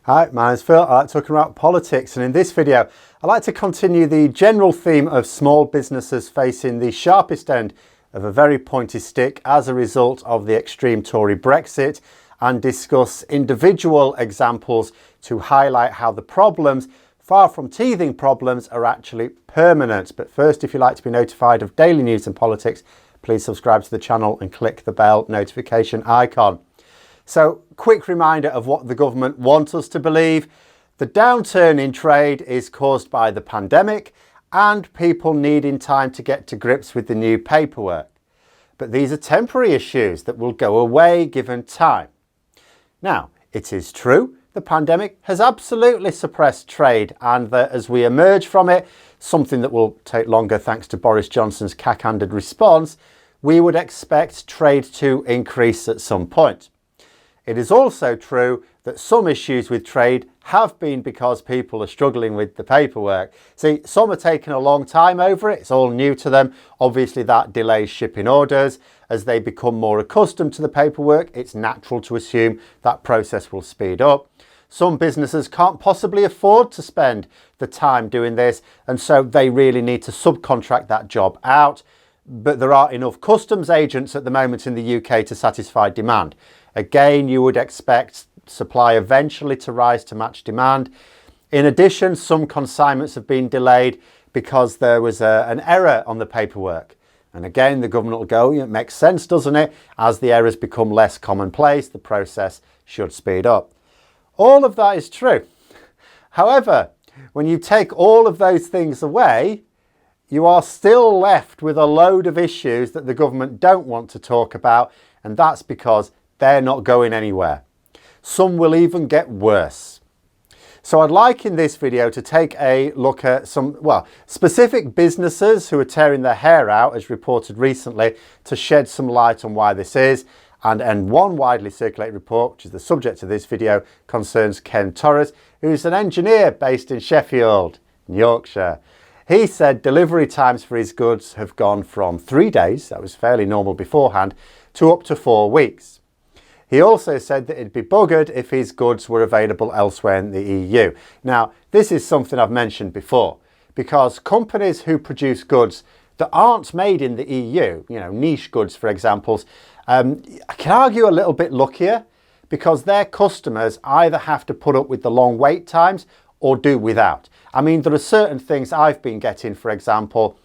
Hi, my name's Phil. I like talking about politics, and in this video I'd like to continue the general theme of small businesses facing the sharpest end of a very pointy stick as a result of the extreme Tory Brexit, and discuss individual examples to highlight how the problems, far from teething problems, are actually permanent. But first, if you'd like to be notified of daily news and politics, please subscribe to the channel and click the bell notification icon. So, quick reminder of what the government want us to believe. The downturn in trade is caused by the pandemic and people needing time to get to grips with the new paperwork. But these are temporary issues that will go away given time. Now, it is true the pandemic has absolutely suppressed trade, and that as we emerge from it, something that will take longer thanks to Boris Johnson's cack-handed response, we would expect trade to increase at some point. It is also true that some issues with trade have been because people are struggling with the paperwork. See, some are taking a long time over it. It's all new to them. Obviously, that delays shipping orders. As they become more accustomed to the paperwork, it's natural to assume that process will speed up. Some businesses can't possibly afford to spend the time doing this, and so they really need to subcontract that job out. But there are enough customs agents at the moment in the UK to satisfy demand. Again, you would expect supply eventually to rise to match demand. In addition, some consignments have been delayed because there was an error on the paperwork. And again, the government will go, it makes sense, doesn't it? As the errors become less commonplace, the process should speed up. All of that is true. However, when you take all of those things away, you are still left with a load of issues that the government don't want to talk about, and that's because they're not going anywhere. Some will even get worse. So I'd like in this video to take a look at some, specific businesses who are tearing their hair out, as reported recently, to shed some light on why this is. And one widely circulated report, which is the subject of this video, concerns Ken Torres, who's an engineer based in Sheffield, Yorkshire. He said delivery times for his goods have gone from 3 days, that was fairly normal beforehand, to up to 4 weeks. He also said that it'd be buggered if his goods were available elsewhere in the EU. Now, this is something I've mentioned before, because companies who produce goods that aren't made in the EU, niche goods, for example, I can argue a little bit luckier, because their customers either have to put up with the long wait times or do without. I mean, there are certain things I've been getting, for example,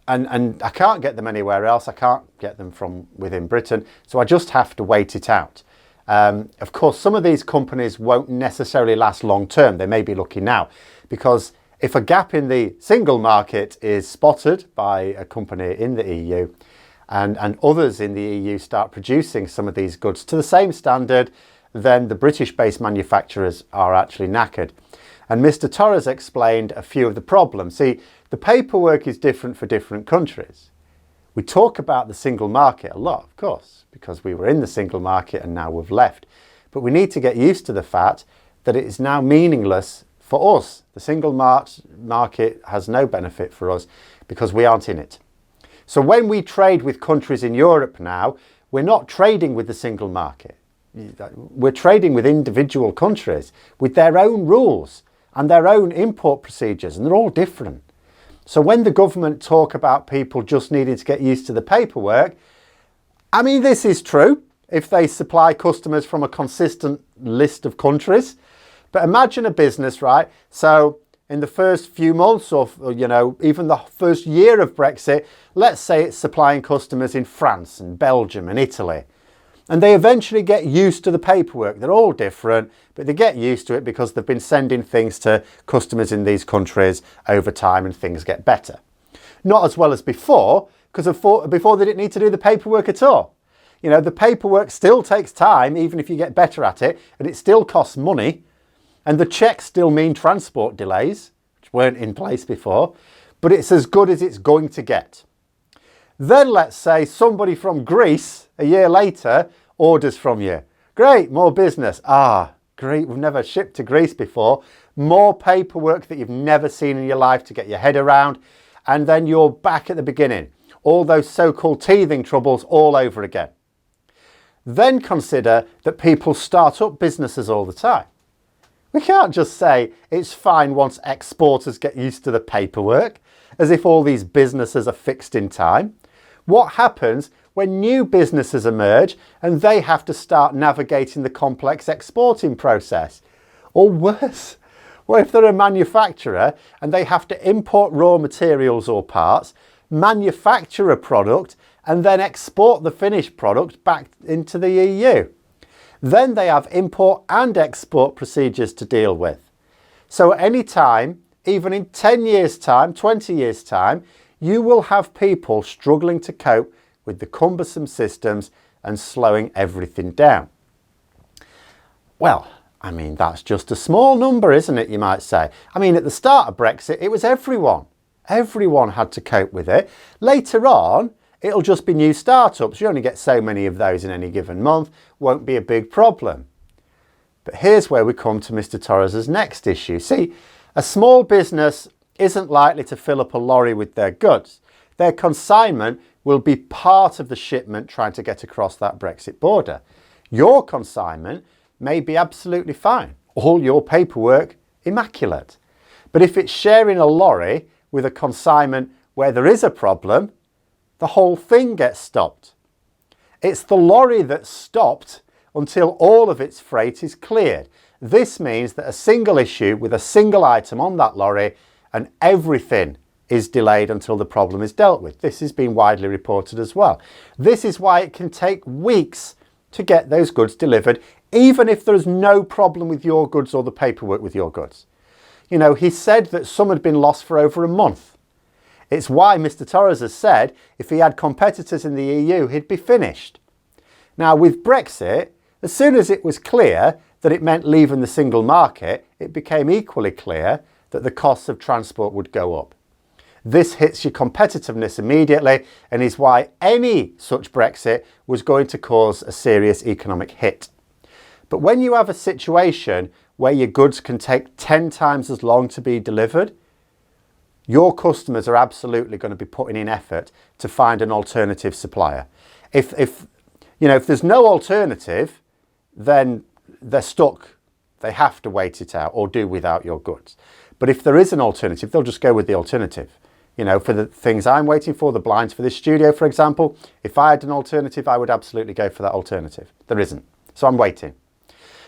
and I can't get them anywhere else. I can't get them from within Britain, so I just have to wait it out. Of course, some of these companies won't necessarily last long term. They may be lucky now, because if a gap in the single market is spotted by a company in the EU, and others in the EU start producing some of these goods to the same standard, then the British-based manufacturers are actually knackered. And Mr. Torres explained a few of the problems. See, the paperwork is different for different countries. We talk about the single market a lot, of course, because we were in the single market and now we've left. But we need to get used to the fact that it is now meaningless for us. The single market has no benefit for us because we aren't in it. So when we trade with countries in Europe now, we're not trading with the single market. We're trading with individual countries with their own rules and their own import procedures, and they're all different. So when the government talk about people just needing to get used to the paperwork, I mean, this is true if they supply customers from a consistent list of countries. But imagine a business, right? So in the first few months or even the first year of Brexit, let's say it's supplying customers in France and Belgium and Italy. And they eventually get used to the paperwork. They're all different, but they get used to it because they've been sending things to customers in these countries over time, and things get better. Not as well as before, because before they didn't need to do the paperwork at all. The paperwork still takes time, even if you get better at it, and it still costs money. And the checks still mean transport delays, which weren't in place before, but it's as good as it's going to get. Then let's say somebody from Greece a year later orders from you. Great, more business. Great, we've never shipped to Greece before. More paperwork that you've never seen in your life to get your head around. And then you're back at the beginning. All those so-called teething troubles all over again. Then consider that people start up businesses all the time. We can't just say it's fine once exporters get used to the paperwork, as if all these businesses are fixed in time. What happens when new businesses emerge and they have to start navigating the complex exporting process? Or worse, what if they're a manufacturer and they have to import raw materials or parts, manufacture a product, and then export the finished product back into the EU? Then they have import and export procedures to deal with. So at any time, even in 10 years' time, 20 years' time, you will have people struggling to cope with the cumbersome systems and slowing everything down. Well, I mean, that's just a small number, isn't it, you might say? I mean, at the start of Brexit, it was everyone. Everyone had to cope with it. Later on, it'll just be new startups. You only get so many of those in any given month. Won't be a big problem. But here's where we come to Mr. Torres' next issue. See, a small business isn't likely to fill up a lorry with their goods. Their consignment will be part of the shipment trying to get across that Brexit border. Your consignment may be absolutely fine. All your paperwork immaculate. But if it's sharing a lorry with a consignment where there is a problem, the whole thing gets stopped. It's the lorry that's stopped until all of its freight is cleared. This means that a single issue with a single item on that lorry and everything is delayed until the problem is dealt with. This has been widely reported as well. This is why it can take weeks to get those goods delivered, even if there's no problem with your goods or the paperwork with your goods. You know, he said that some had been lost for over a month. It's why Mr. Torres has said if he had competitors in the EU, he'd be finished. Now, with Brexit, as soon as it was clear that it meant leaving the single market, it became equally clear that the costs of transport would go up. This hits your competitiveness immediately and is why any such Brexit was going to cause a serious economic hit. But when you have a situation where your goods can take 10 times as long to be delivered, your customers are absolutely going to be putting in effort to find an alternative supplier. If there's no alternative, then they're stuck. They have to wait it out or do without your goods. But if there is an alternative, they'll just go with the alternative. You know, for the things I'm waiting for, the blinds for this studio, for example, if I had an alternative, I would absolutely go for that alternative. There isn't. So I'm waiting.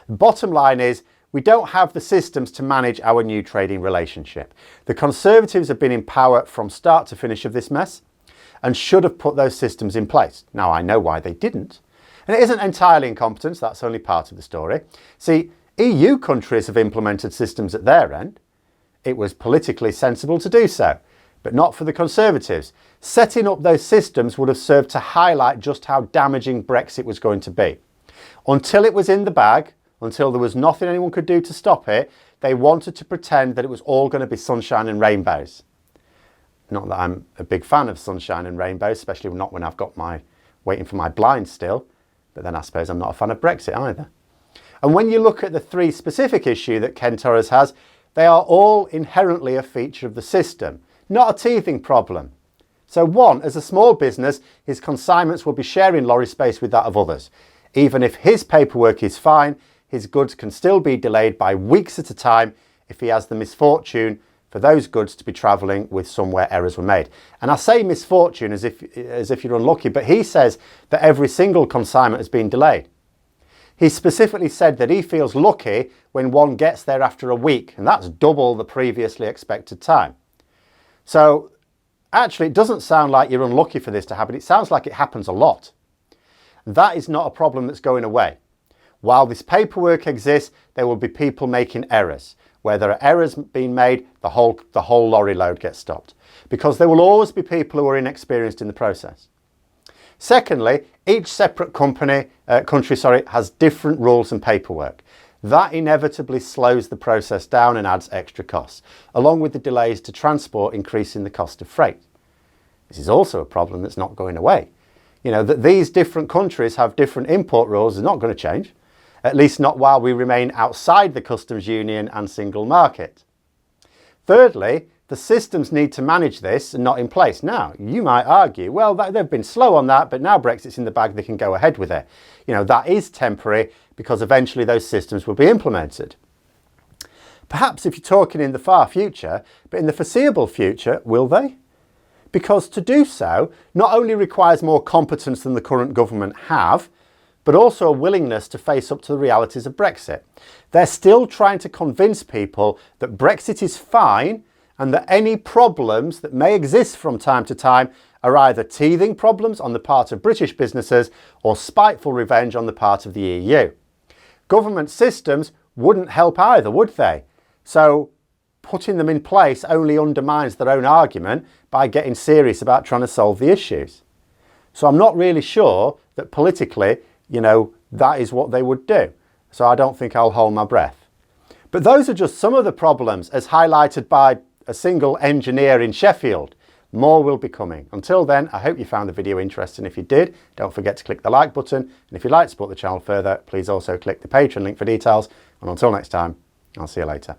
The bottom line is, we don't have the systems to manage our new trading relationship. The Conservatives have been in power from start to finish of this mess and should have put those systems in place. Now, I know why they didn't. And it isn't entirely incompetence, that's only part of the story. See, EU countries have implemented systems at their end. It was politically sensible to do so, but not for the Conservatives. Setting up those systems would have served to highlight just how damaging Brexit was going to be. Until it was in the bag, until there was nothing anyone could do to stop it, they wanted to pretend that it was all going to be sunshine and rainbows. Not that I'm a big fan of sunshine and rainbows, especially not when I've got waiting for my blinds still, but then I suppose I'm not a fan of Brexit either. And when you look at the three specific issues that Ken Torres has, they are all inherently a feature of the system, not a teething problem. So one, as a small business, his consignments will be sharing lorry space with that of others. Even if his paperwork is fine, his goods can still be delayed by weeks at a time if he has the misfortune for those goods to be travelling with somewhere errors were made. And I say misfortune as if you're unlucky, but he says that every single consignment has been delayed. He specifically said that he feels lucky when one gets there after a week, and that's double the previously expected time. So actually, it doesn't sound like you're unlucky for this to happen. It sounds like it happens a lot. That is not a problem that's going away. While this paperwork exists, there will be people making errors. Where there are errors being made, the whole lorry load gets stopped. Because there will always be people who are inexperienced in the process. Secondly, each separate country has different rules and paperwork. That inevitably slows the process down and adds extra costs, along with the delays to transport increasing the cost of freight. This is also a problem that's not going away. You know, that these different countries have different import rules is not going to change, at least not while we remain outside the customs union and single market. Thirdly, the systems need to manage this and not in place. Now, you might argue, well, they've been slow on that, but now Brexit's in the bag, they can go ahead with it. You know, that is temporary because eventually those systems will be implemented. Perhaps if you're talking in the far future, but in the foreseeable future, will they? Because to do so not only requires more competence than the current government have, but also a willingness to face up to the realities of Brexit. They're still trying to convince people that Brexit is fine and that any problems that may exist from time to time are either teething problems on the part of British businesses or spiteful revenge on the part of the EU. Government systems wouldn't help either, would they? So putting them in place only undermines their own argument by getting serious about trying to solve the issues. So I'm not really sure that politically, that is what they would do. So I don't think I'll hold my breath. But those are just some of the problems as highlighted by a single engineer in Sheffield. More will be coming. Until then, I hope you found the video interesting. If you did, don't forget to click the like button. And if you'd like to support the channel further, please also click the Patreon link for details. And until next time, I'll see you later.